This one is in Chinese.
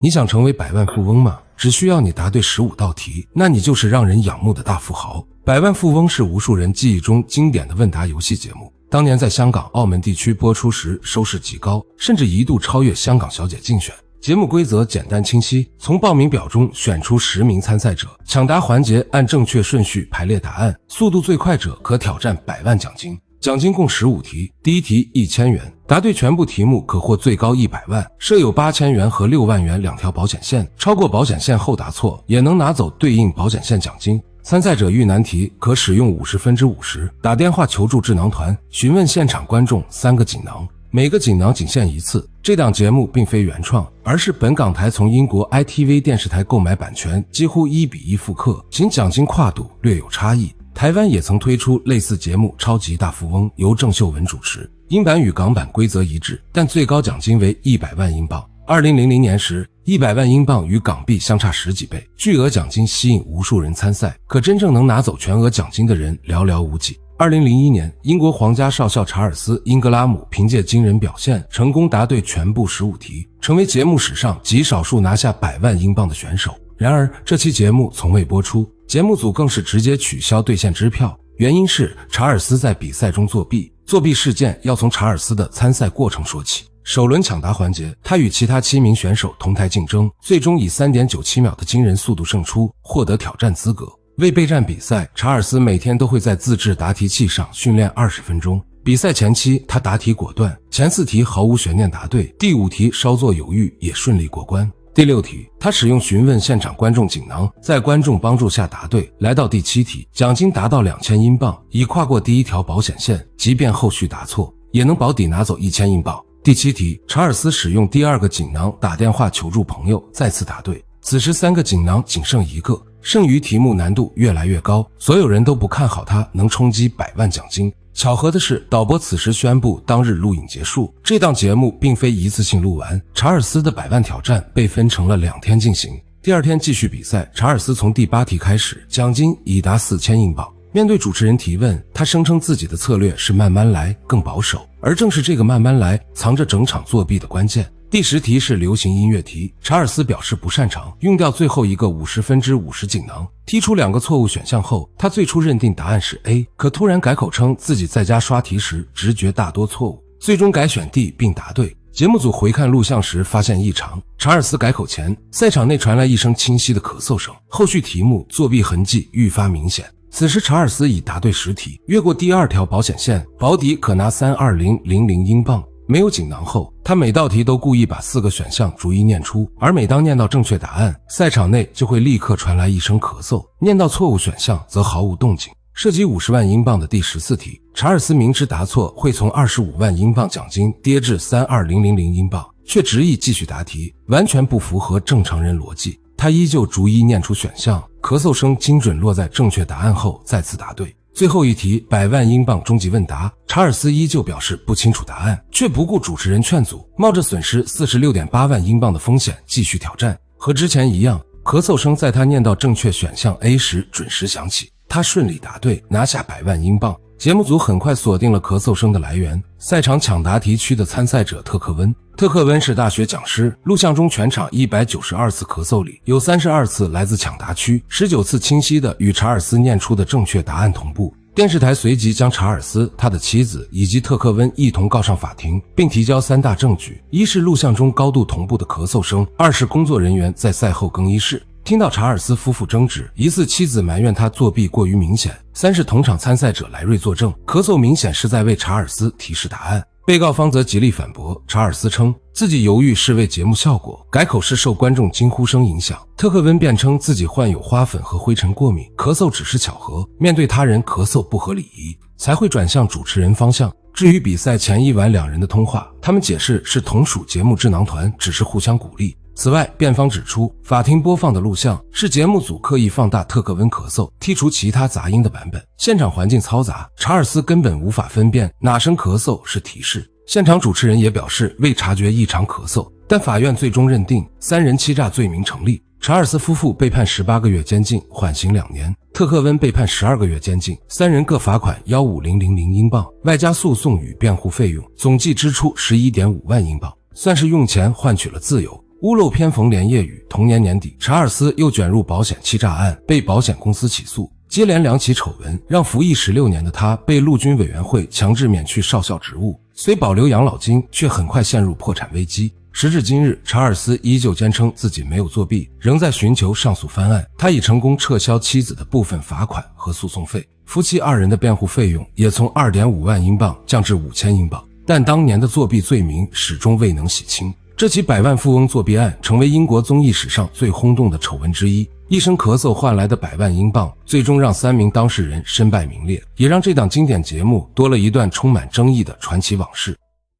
你想成为百万富翁吗？只需要你答对15道题，那你就是让人仰慕的大富豪。百万富翁是无数人记忆中经典的问答游戏节目，当年在香港、澳门地区播出时收视极高，甚至一度超越香港小姐竞选。节目规则简单清晰，从报名表中选出10名参赛者，抢答环节按正确顺序排列答案，速度最快者可挑战100万奖金。奖金共15题，第一题1000元，答对全部题目可获最高100万，设有8000元和6万元2条保险线，超过保险线后答错也能拿走对应保险线奖金。参赛者遇难题可使用50%，打电话求助智囊团，询问现场观众3个锦囊，每个锦囊仅限1次。这档节目并非原创，而是本港台从英国 ITV 电视台购买版权，几乎1比1复刻，仅奖金跨度略有差异。台湾也曾推出类似节目《超级大富翁》，由郑秀文主持，英版与港版规则一致，但最高奖金为100万英镑。2000年时，100万英镑与港币相差10几倍，巨额奖金吸引无数人参赛，可真正能拿走全额奖金的人寥寥无几。2001年，英国皇家少校查尔斯·英格拉姆凭借惊人表现，成功答对全部15题，成为节目史上极少数拿下100万英镑的选手。然而，这期节目从未播出，节目组更是直接取消兑现支票，原因是查尔斯在比赛中作弊。作弊事件要从查尔斯的参赛过程说起。首轮抢答环节，他与其他7名选手同台竞争，最终以 3.97 秒的惊人速度胜出，获得挑战资格。为备战比赛，查尔斯每天都会在自制答题器上训练20分钟。比赛前期，他答题果断，前4题毫无悬念答对，第5题稍作犹豫也顺利过关。第6题，他使用询问现场观众锦囊，在观众帮助下答对。来到第7题，奖金达到2000英镑，已跨过第1条保险线，即便后续答错，也能保底拿走1000英镑。第7题，查尔斯使用第2个锦囊打电话求助朋友，再次答对。此时3个锦囊仅剩1个，剩余题目难度越来越高，所有人都不看好他能冲击100万奖金。巧合的是，导播此时宣布当日录影结束，这档节目并非一次性录完，查尔斯的100万挑战被分成了2天进行。第2天继续比赛，查尔斯从第8题开始，奖金已达4000英镑。面对主持人提问，他声称自己的策略是慢慢来，更保守，而正是这个慢慢来藏着整场作弊的关键。第10题是流行音乐题，查尔斯表示不擅长，用掉最后一个50%锦囊，剔出2个错误选项后，他最初认定答案是 A， 可突然改口称自己在家刷题时直觉大多错误，最终改选 D 并答对。节目组回看录像时发现异常，查尔斯改口前，赛场内传来一声清晰的咳嗽声，后续题目作弊痕迹愈发明显。此时查尔斯已答对10题，越过第2条保险线，保底可拿32000英镑。没有锦囊后，他每道题都故意把4个选项逐一念出，而每当念到正确答案，赛场内就会立刻传来一声咳嗽，念到错误选项则毫无动静。涉及50万英镑的第14题，查尔斯明知答错会从25万英镑奖金跌至32000英镑，却执意继续答题，完全不符合正常人逻辑。他依旧逐一念出选项，咳嗽声精准落在正确答案后再次答对。最后一题100万英镑终极问答，查尔斯依旧表示不清楚答案，却不顾主持人劝阻，冒着损失46.8万英镑的风险继续挑战。和之前一样，咳嗽声在他念到正确选项 A 时准时响起，他顺利答对，拿下100万英镑。节目组很快锁定了咳嗽声的来源，赛场抢答题区的参赛者特克温。特克温是大学讲师，录像中全场192次咳嗽里，有32次来自抢答区，19次清晰的与查尔斯念出的正确答案同步。电视台随即将查尔斯、他的妻子以及特克温一同告上法庭，并提交3大证据：一是录像中高度同步的咳嗽声，二是工作人员在赛后更衣室听到查尔斯夫妇争执，疑似妻子埋怨他作弊过于明显；三是同场参赛者莱瑞作证，咳嗽明显是在为查尔斯提示答案。被告方则极力反驳，查尔斯称自己犹豫是为节目效果，改口是受观众惊呼声影响。特克温辩称自己患有花粉和灰尘过敏，咳嗽只是巧合，面对他人咳嗽不合礼仪，才会转向主持人方向。至于比赛前一晚2人的通话，他们解释是同属节目智囊团，只是互相鼓励。此外，辩方指出，法庭播放的录像是节目组刻意放大特克温咳嗽，剔除其他杂音的版本。现场环境嘈杂，查尔斯根本无法分辨哪声咳嗽是提示。现场主持人也表示未察觉异常咳嗽，但法院最终认定3人欺诈罪名成立。查尔斯夫妇被判18个月监禁，缓刑2年；特克温被判12个月监禁，3人各罚款15000英镑，外加诉讼与辩护费用，总计支出11.5万英镑，算是用钱换取了自由。屋漏偏逢连夜雨，同年年底，查尔斯又卷入保险欺诈案，被保险公司起诉。接连2起丑闻让服役16年的他被陆军委员会强制免去少校职务，虽保留养老金，却很快陷入破产危机。时至今日，查尔斯依旧坚称自己没有作弊，仍在寻求上诉翻案。他已成功撤销妻子的部分罚款和诉讼费，夫妻2人的辩护费用也从 2.5 万英镑降至5000英镑，但当年的作弊罪名始终未能洗清。这起百万富翁作弊案成为英国综艺史上最轰动的丑闻之一，一声咳嗽换来的100万英镑最终让3名当事人身败名裂，也让这档经典节目多了一段充满争议的传奇往事。